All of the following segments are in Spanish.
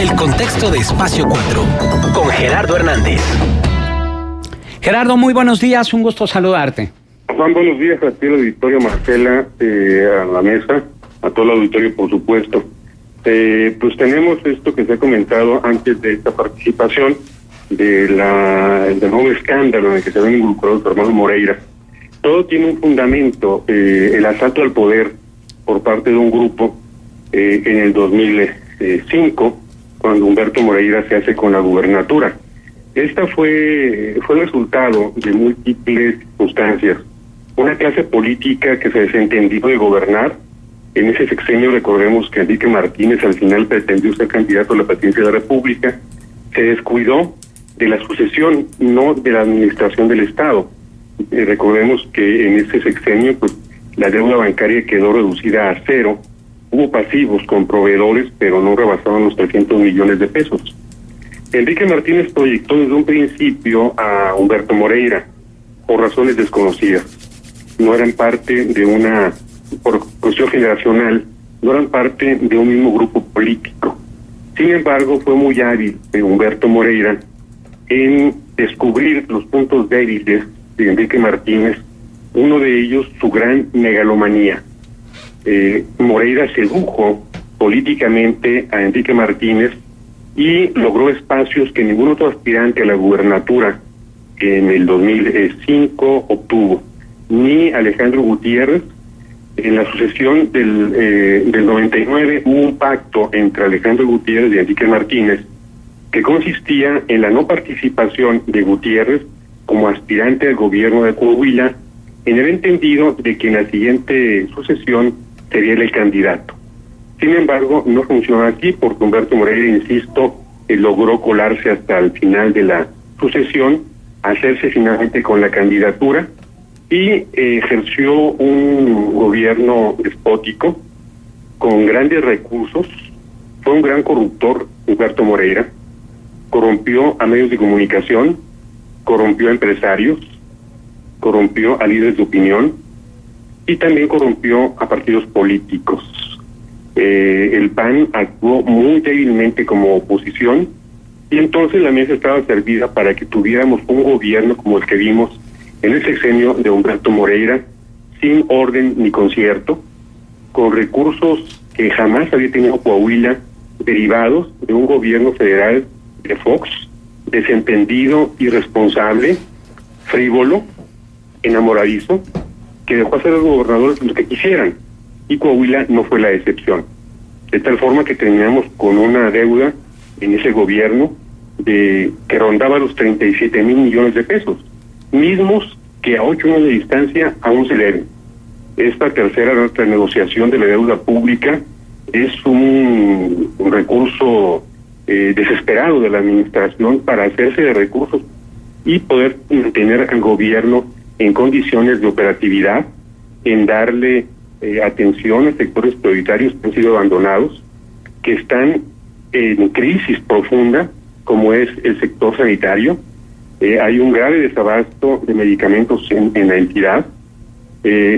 El contexto de Espacio 4, con Gerardo Hernández. Gerardo, muy buenos días, un gusto saludarte. Juan, buenos días a ti, el auditorio, Marcela, a la mesa, a todo el auditorio, por supuesto. Pues tenemos esto que se ha comentado antes de esta participación del nuevo escándalo en el que se ven involucrados los hermanos Moreira. Todo tiene un fundamento, el asalto al poder por parte de un grupo en el 2005, cuando Humberto Moreira se hace con la gubernatura. Esta fue el resultado de múltiples circunstancias. Una clase política que se desentendió de gobernar. En ese sexenio, recordemos que Enrique Martínez al final pretendió ser candidato a la presidencia de la República. Se descuidó de la sucesión, no de la administración del Estado. Recordemos que en ese sexenio, pues, la deuda bancaria quedó reducida a cero. Hubo pasivos con proveedores, pero no rebasaban los 300 millones de pesos. Enrique Martínez proyectó desde un principio a Humberto Moreira por razones desconocidas. No eran parte de por cuestión generacional, no eran parte de un mismo grupo político. Sin embargo, fue muy hábil Humberto Moreira en descubrir los puntos débiles de Enrique Martínez, uno de ellos su gran megalomanía. Moreira sedujo políticamente a Enrique Martínez y logró espacios que ningún otro aspirante a la gubernatura en el 2005 obtuvo. Ni Alejandro Gutiérrez. En la sucesión del 99 hubo un pacto entre Alejandro Gutiérrez y Enrique Martínez que consistía en la no participación de Gutiérrez como aspirante al gobierno de Coahuila, en el entendido de que en la siguiente sucesión sería él el candidato. Sin embargo, no funcionó así porque Humberto Moreira, insisto, logró colarse hasta el final de la sucesión, hacerse finalmente con la candidatura y ejerció un gobierno despótico con grandes recursos. Fue un gran corruptor Humberto Moreira, corrompió a medios de comunicación, corrompió a empresarios, corrompió a líderes de opinión y también corrompió a partidos políticos. El PAN actuó muy débilmente como oposición y entonces la mesa estaba servida para que tuviéramos un gobierno como el que vimos en el sexenio de Humberto Moreira, sin orden ni concierto, con recursos que jamás había tenido Coahuila, derivados de un gobierno federal de Fox, desentendido, irresponsable, frívolo, enamoradizo, que dejó hacer a los gobernadores lo que quisieran, y Coahuila no fue la excepción. De tal forma que terminamos con una deuda en ese gobierno que rondaba los 37,000 millones de pesos, mismos que a 8 años de distancia aún se deben. Esta tercera renegociación de la deuda pública es un recurso desesperado de la administración para hacerse de recursos y poder mantener al gobierno en condiciones de operatividad, en darle atención a sectores prioritarios que han sido abandonados, que están en crisis profunda, como es el sector sanitario. Hay un grave desabasto de medicamentos en la entidad,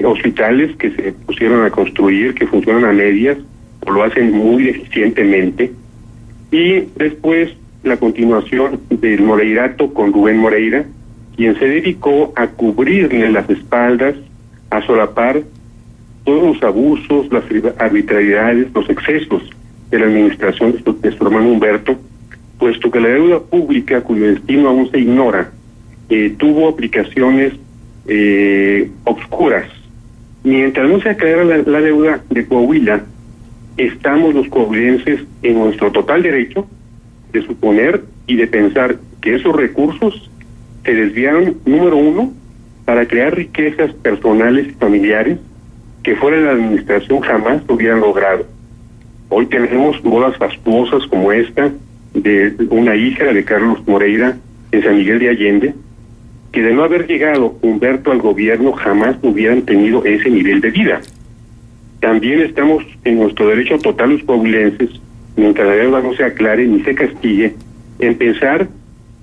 hospitales que se pusieron a construir, que funcionan a medias, o lo hacen muy deficientemente, y después la continuación del Moreirato con Rubén Moreira, quien se dedicó a cubrirle las espaldas, a solapar todos los abusos, las arbitrariedades, los excesos de la administración de su hermano Humberto, puesto que la deuda pública, cuyo destino aún se ignora, tuvo aplicaciones obscuras. Mientras no se aclara la deuda de Coahuila, estamos los coahuilenses en nuestro total derecho de suponer y de pensar que esos recursos se desviaron, número uno, para crear riquezas personales y familiares que fuera de la administración jamás lo hubieran logrado. Hoy tenemos bodas fastuosas como esta de una hija de Carlos Moreira en San Miguel de Allende, que de no haber llegado Humberto al gobierno jamás hubieran tenido ese nivel de vida. También estamos en nuestro derecho total los coahuilenses, mientras la deuda no se aclare ni se castigue, en pensar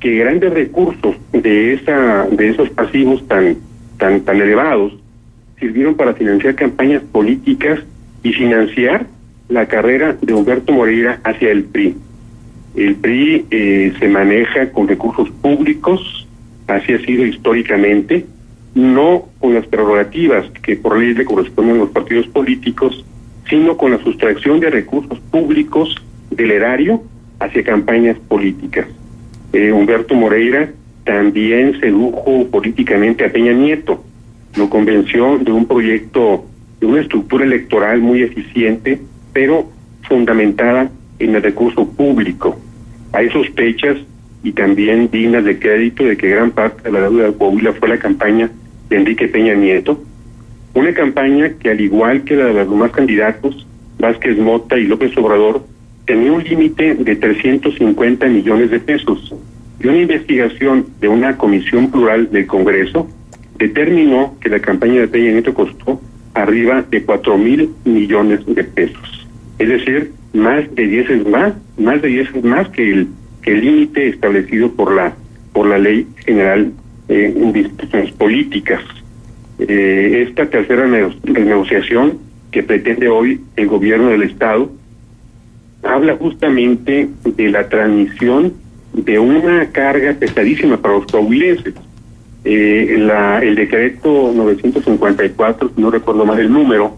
que grandes recursos de esos pasivos tan elevados sirvieron para financiar campañas políticas y financiar la carrera de Humberto Moreira hacia el PRI. El PRI se maneja con recursos públicos, así ha sido históricamente, no con las prerrogativas que por ley le corresponden a los partidos políticos, sino con la sustracción de recursos públicos del erario hacia campañas políticas. Humberto Moreira también sedujo políticamente a Peña Nieto, lo convenció de un proyecto, de una estructura electoral muy eficiente, pero fundamentada en el recurso público. Hay sospechas y también dignas de crédito de que gran parte de la deuda de Coahuila fue la campaña de Enrique Peña Nieto, una campaña que, al igual que la de los demás candidatos, Vázquez Mota y López Obrador, tenía un límite de 350 millones de pesos, y una investigación de una comisión plural del Congreso determinó que la campaña de Peña Nieto costó arriba de 4,000 millones de pesos. Es decir, más de 10 veces más que el límite establecido por la Ley General de Instituciones Políticas. Esta tercera renegociación que pretende hoy el gobierno del Estado habla justamente de la transmisión de una carga pesadísima para los coahuilenses. El decreto 954, si no recuerdo mal el número,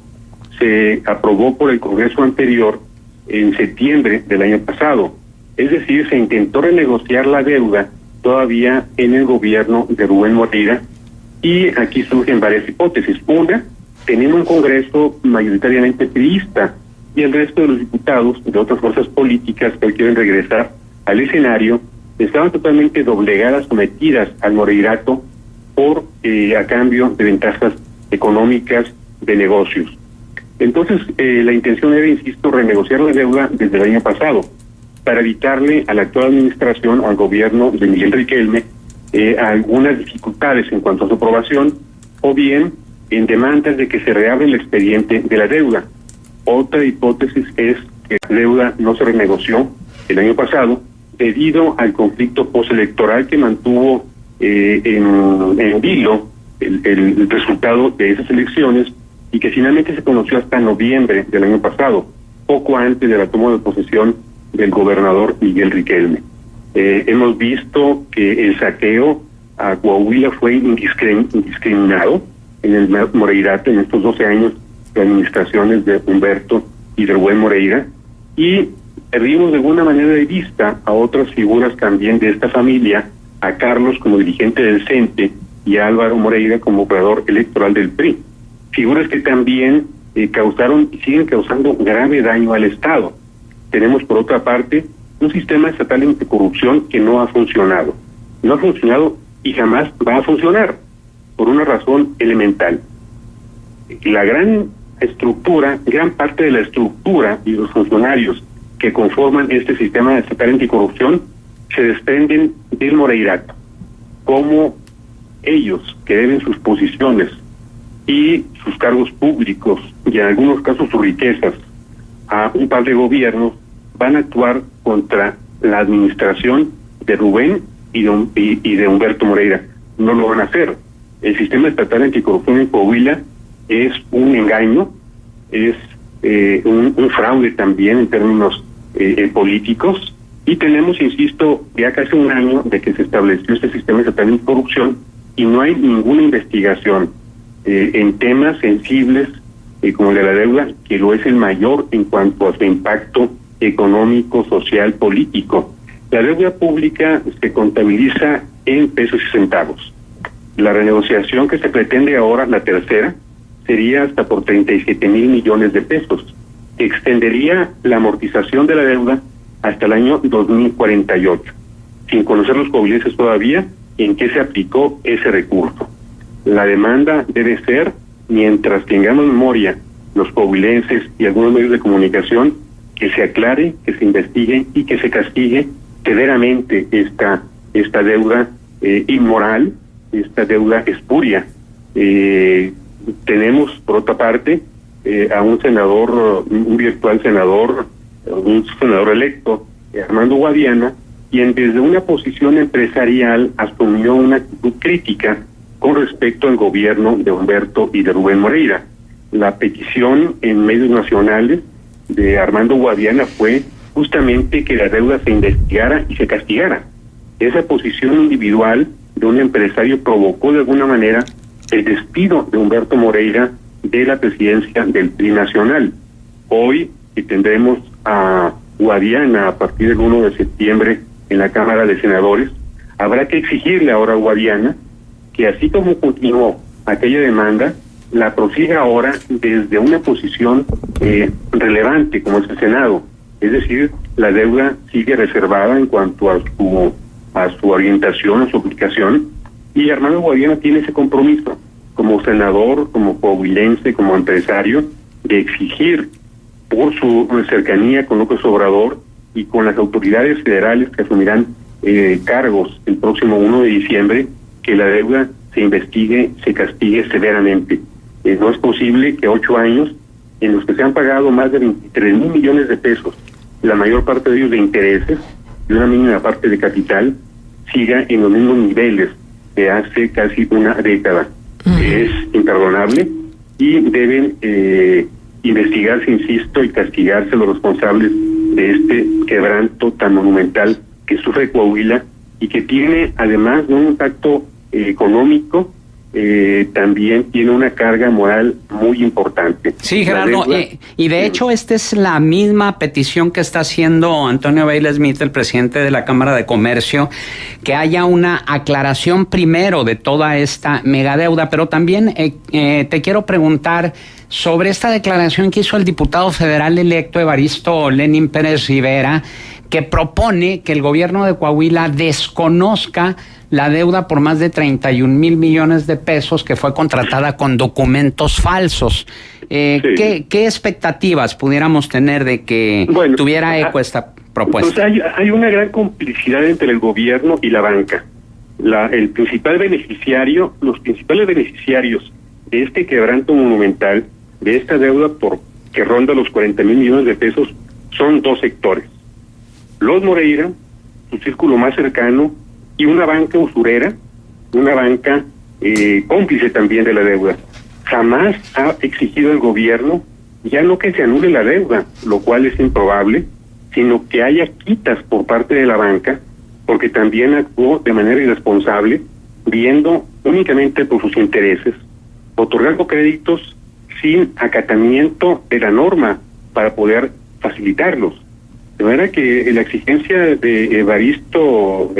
se aprobó por el Congreso anterior en septiembre del año pasado. Es decir, se intentó renegociar la deuda todavía en el gobierno de Rubén Moreira, y aquí surgen varias hipótesis. Una, tenemos un Congreso mayoritariamente priista, y el resto de los diputados de otras fuerzas políticas que hoy quieren regresar al escenario estaban totalmente doblegadas, sometidas al moreirato por a cambio de ventajas económicas de negocios. Entonces, la intención era, insisto, renegociar la deuda desde el año pasado para evitarle a la actual administración o al gobierno de Miguel Riquelme algunas dificultades en cuanto a su aprobación, o bien en demandas de que se reabra el expediente de la deuda. Otra hipótesis es que la deuda no se renegoció el año pasado debido al conflicto postelectoral que mantuvo en vilo el resultado de esas elecciones, y que finalmente se conoció hasta noviembre del año pasado, poco antes de la toma de posesión del gobernador Miguel Riquelme. Hemos visto que el saqueo a Coahuila fue indiscriminado en el moreirato en estos 12 años de administraciones de Humberto y de Rubén Moreira, y perdimos de alguna manera de vista a otras figuras también de esta familia, a Carlos como dirigente del CENTE y a Álvaro Moreira como operador electoral del PRI. Figuras que también causaron y siguen causando grave daño al Estado. Tenemos, por otra parte, un sistema estatal anticorrupción que no ha funcionado. No ha funcionado y jamás va a funcionar, por una razón elemental. La gran parte de la estructura y los funcionarios que conforman este sistema estatal anticorrupción se desprenden del moreirato. Como ellos, que deben sus posiciones y sus cargos públicos, y en algunos casos sus riquezas, a un par de gobiernos, van a actuar contra la administración de Rubén y de Humberto Moreira. No lo van a hacer. El sistema estatal anticorrupción en Coahuila es un engaño, es un fraude también en términos políticos, y tenemos, insisto, ya casi un año de que se estableció este sistema estatal anticorrupción y no hay ninguna investigación en temas sensibles como el de la deuda, que lo es el mayor en cuanto a su impacto económico, social, político. La deuda pública se contabiliza en pesos y centavos. La renegociación que se pretende ahora, la tercera, sería hasta por 37,000 millones de pesos. Extendería la amortización de la deuda hasta el año 2048, sin conocer los coahuilenses todavía en qué se aplicó ese recurso. La demanda debe ser, mientras tengamos memoria los coahuilenses y algunos medios de comunicación, que se aclare, que se investigue y que se castigue severamente esta deuda inmoral, esta deuda espuria. Tenemos, por otra parte, a un senador, un virtual senador, un senador electo, Armando Guadiana, quien desde una posición empresarial asumió una actitud crítica con respecto al gobierno de Humberto y de Rubén Moreira. La petición en medios nacionales de Armando Guadiana fue justamente que la deuda se investigara y se castigara. Esa posición individual de un empresario provocó de alguna manera el despido de Humberto Moreira de la presidencia del PRI nacional. Hoy, que tendremos a Guadiana a partir del 1 de septiembre en la Cámara de Senadores, habrá que exigirle ahora a Guadiana que, así como continuó aquella demanda, la prosiga ahora desde una posición relevante como es el Senado. Es decir, la deuda sigue reservada en cuanto a su orientación, a su aplicación, y Armando Guadiana tiene ese compromiso como senador, como coahuilense, como empresario, de exigir por su cercanía con López Obrador y con las autoridades federales que asumirán cargos el próximo 1 de diciembre, que la deuda se investigue, se castigue severamente. No es posible que 8 años en los que se han pagado más de 23,000 millones de pesos, la mayor parte de ellos de intereses y una mínima parte de capital, siga en los mismos niveles de hace casi una década. Es imperdonable y deben investigarse, insisto, y castigarse los responsables de este quebranto tan monumental que sufre Coahuila y que tiene, además de un impacto económico, también tiene una carga moral muy importante. Sí, Gerardo, y de hecho esta es la misma petición que está haciendo Antonio Bailey Smith, el presidente de la Cámara de Comercio, que haya una aclaración primero de toda esta megadeuda, pero también te quiero preguntar sobre esta declaración que hizo el diputado federal electo Evaristo Lenin Pérez Rivera, que propone que el gobierno de Coahuila desconozca la deuda por más de 31,000 millones de pesos que fue contratada con documentos falsos. Sí. ¿Qué expectativas pudiéramos tener de que tuviera eco esta propuesta? Pues hay una gran complicidad entre el gobierno y la banca. Los principales beneficiarios de este quebranto monumental, de esta deuda que ronda los 40,000 millones de pesos, son dos sectores. Los Moreira, su círculo más cercano, y una banca usurera, una banca cómplice también de la deuda. Jamás ha exigido el gobierno ya no que se anule la deuda, lo cual es improbable, sino que haya quitas por parte de la banca, porque también actuó de manera irresponsable, viendo únicamente por sus intereses, otorgando créditos sin acatamiento de la norma para poder facilitarlos. De manera que la exigencia de Evaristo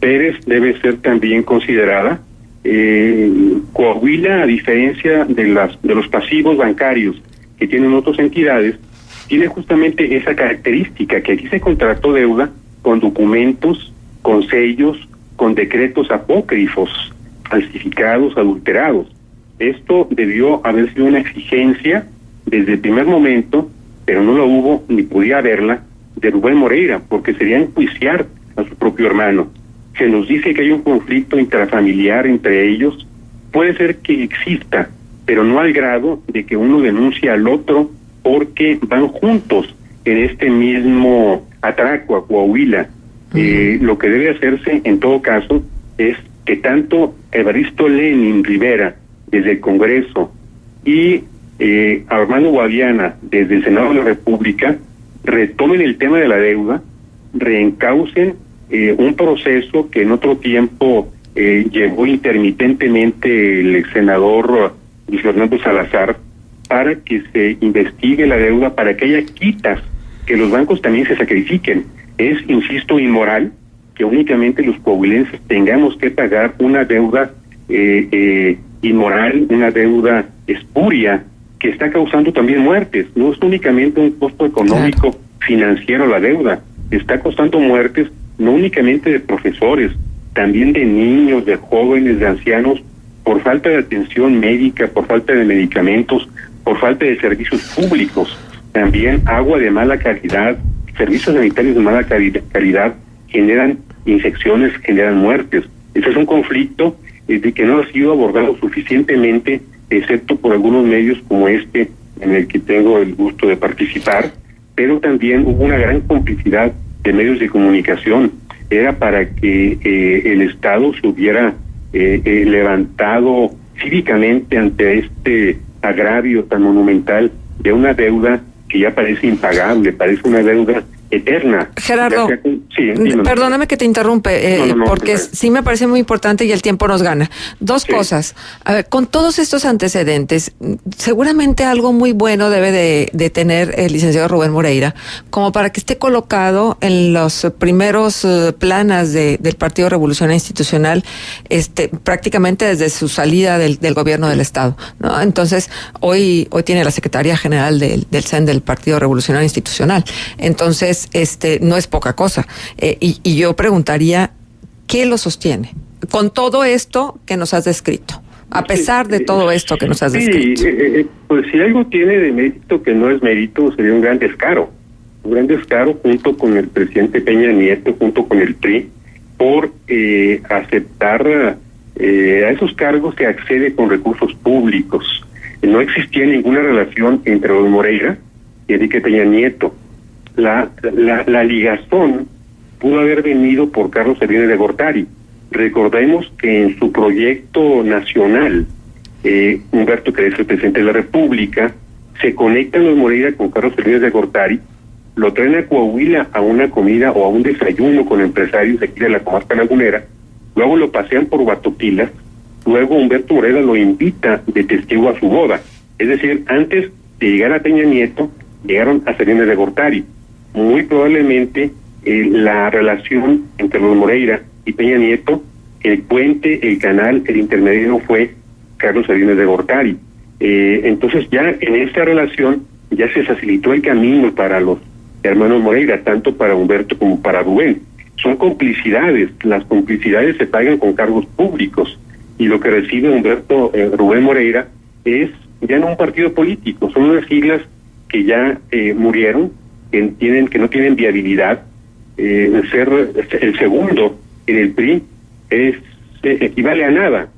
Pérez debe ser también considerada. Coahuila, a diferencia de los pasivos bancarios que tienen otras entidades, tiene justamente esa característica, que aquí se contrató deuda con documentos, con sellos, con decretos apócrifos, falsificados, adulterados. Esto debió haber sido una exigencia desde el primer momento, pero no lo hubo ni podía haberla de Rubén Moreira, porque sería enjuiciar a su propio hermano. Se nos dice que hay un conflicto intrafamiliar entre ellos. Puede ser que exista, pero no al grado de que uno denuncie al otro porque van juntos en este mismo atraco a Coahuila. Lo que debe hacerse en todo caso es que tanto Evaristo Lenin Rivera desde el Congreso y Armando Guadiana desde el Senado de la República retomen el tema de la deuda, reencaucen un proceso que en otro tiempo llevó intermitentemente el ex senador Luis Fernando Salazar, para que se investigue la deuda, para que haya quitas, que los bancos también se sacrifiquen. Es, insisto, inmoral que únicamente los coahuilenses tengamos que pagar una deuda inmoral, una deuda espuria, que está causando también muertes. No es únicamente un costo económico financiero la deuda, está costando muertes no únicamente de profesores, también de niños, de jóvenes, de ancianos, por falta de atención médica, por falta de medicamentos, por falta de servicios públicos. También agua de mala calidad, servicios sanitarios de mala calidad generan infecciones, generan muertes. Ese es un conflicto de que no ha sido abordado suficientemente, excepto por algunos medios como este, en el que tengo el gusto de participar, pero también hubo una gran complicidad de medios de comunicación. Era para que el Estado se hubiera levantado cívicamente ante este agravio tan monumental de una deuda que ya parece impagable, parece una deuda eterna. Gerardo, sí, perdóname que te interrumpe, porque sí me parece muy importante y el tiempo nos gana. Dos cosas. A ver, con todos estos antecedentes, seguramente algo muy bueno debe de tener el licenciado Rubén Moreira, como para que esté colocado en los primeros planas del Partido Revolucionario Institucional, prácticamente desde su salida del gobierno del Estado, ¿no? Entonces, hoy tiene la Secretaría General del CEN, del Partido Revolucionario Institucional. Entonces, no es poca cosa. Y yo preguntaría, ¿qué lo sostiene? Con todo esto que nos has descrito, a pesar de todo esto que nos has descrito. Pues si algo tiene de mérito que no es mérito, sería un gran descaro. Un gran descaro junto con el presidente Peña Nieto, junto con el PRI, por aceptar a esos cargos que accede con recursos públicos. No existía ninguna relación entre Rubén Moreira y Enrique Peña Nieto. La ligazón pudo haber venido por Carlos Salinas de Gortari. Recordemos que en su proyecto nacional, Humberto, que es el presidente de la República, se conectan los Moreira con Carlos Salinas de Gortari, lo traen a Coahuila a una comida o a un desayuno con empresarios de aquí de la comarca lagunera, luego lo pasean por Guatopilas, luego Humberto Moreira lo invita de testigo a su boda. Es decir, antes de llegar a Peña Nieto, llegaron a Salinas de Gortari. Muy probablemente la relación entre los Moreira y Peña Nieto, el puente, el canal, el intermediario fue Carlos Salinas de Gortari. Entonces ya en esta relación ya se facilitó el camino para los hermanos Moreira, tanto para Humberto como para Rubén. Son complicidades, las complicidades se pagan con cargos públicos, y lo que recibe Rubén Moreira es ya no un partido político, son unas siglas que ya murieron, que no tienen viabilidad. Ser el segundo en el PRI equivale a nada.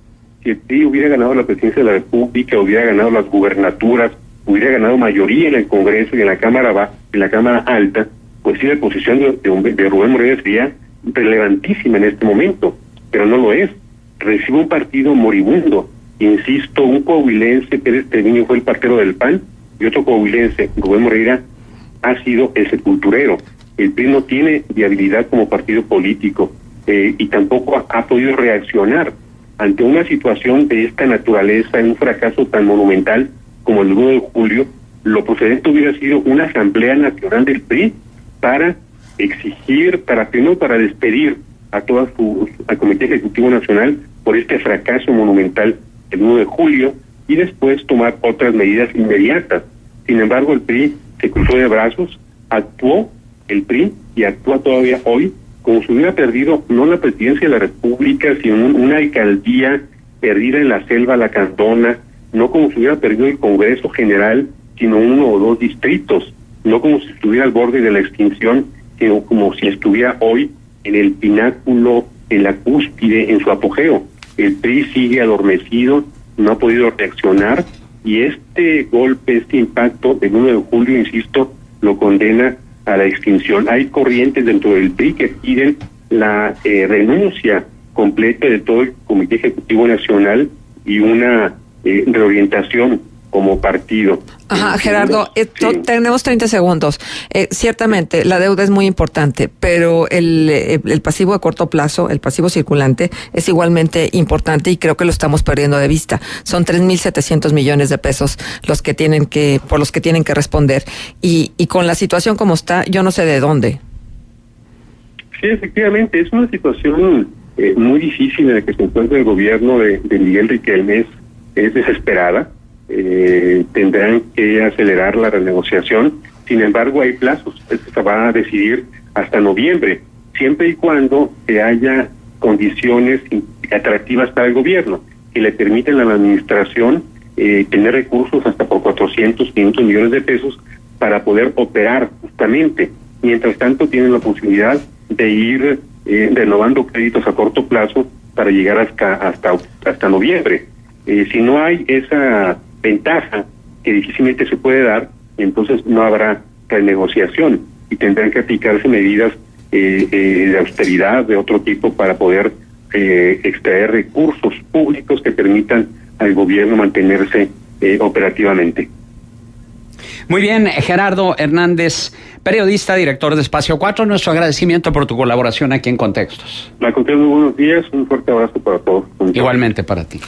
Si el PRI hubiera ganado la presidencia de la República, hubiera ganado las gubernaturas, hubiera ganado mayoría en el Congreso y en la Cámara Alta, pues sí, la posición de Rubén Moreira sería relevantísima en este momento, pero no lo es. Recibe un partido moribundo, insisto, un coahuilense, Pérez Treviño, fue el partero del PAN, y otro coahuilense, Rubén Moreira, ha sido el sepulturero. El PRI no tiene viabilidad como partido político, y tampoco ha podido reaccionar ante una situación de esta naturaleza, en un fracaso tan monumental como el 1 de julio. Lo procedente hubiera sido una asamblea nacional del PRI para exigir, para despedir a al Comité Ejecutivo Nacional por este fracaso monumental el 1 de julio y después tomar otras medidas inmediatas. Sin embargo, el PRI se cruzó de brazos, actuó el PRI y actúa todavía hoy como si hubiera perdido no la presidencia de la República, sino una alcaldía perdida en la selva lacandona, no como si hubiera perdido el Congreso General, sino 1 o 2 distritos, no como si estuviera al borde de la extinción, sino como si estuviera hoy en el pináculo, en la cúspide, en su apogeo. El PRI sigue adormecido, no ha podido reaccionar, y este golpe, este impacto del 1 de julio, insisto, lo condena a la extinción. Hay corrientes dentro del PRI que piden la renuncia completa de todo el Comité Ejecutivo Nacional y una reorientación como partido. Ajá, Gerardo, tenemos 30 segundos. Ciertamente, la deuda es muy importante, pero el pasivo de corto plazo, el pasivo circulante, es igualmente importante y creo que lo estamos perdiendo de vista. Son 3,700 millones de pesos por los que tienen que responder. Y con la situación como está, yo no sé de dónde. Sí, efectivamente, es una situación muy difícil en la que se encuentra el gobierno de Miguel Riquelme. Es desesperada. Tendrán que acelerar la renegociación. Sin embargo, hay plazos. Esto se va a decidir hasta noviembre, siempre y cuando haya condiciones atractivas para el gobierno que le permiten a la administración tener recursos hasta por 400, 500 millones de pesos para poder operar justamente. Mientras tanto, tienen la posibilidad de ir renovando créditos a corto plazo para llegar hasta noviembre. Si no hay esa ventaja, que difícilmente se puede dar, entonces no habrá renegociación y tendrán que aplicarse medidas de austeridad de otro tipo para poder extraer recursos públicos que permitan al gobierno mantenerse operativamente. Muy bien, Gerardo Hernández, periodista, director de Espacio 4. Nuestro agradecimiento por tu colaboración aquí en Contextos. La conté, muy buenos días, un fuerte abrazo para todos. Igualmente para ti.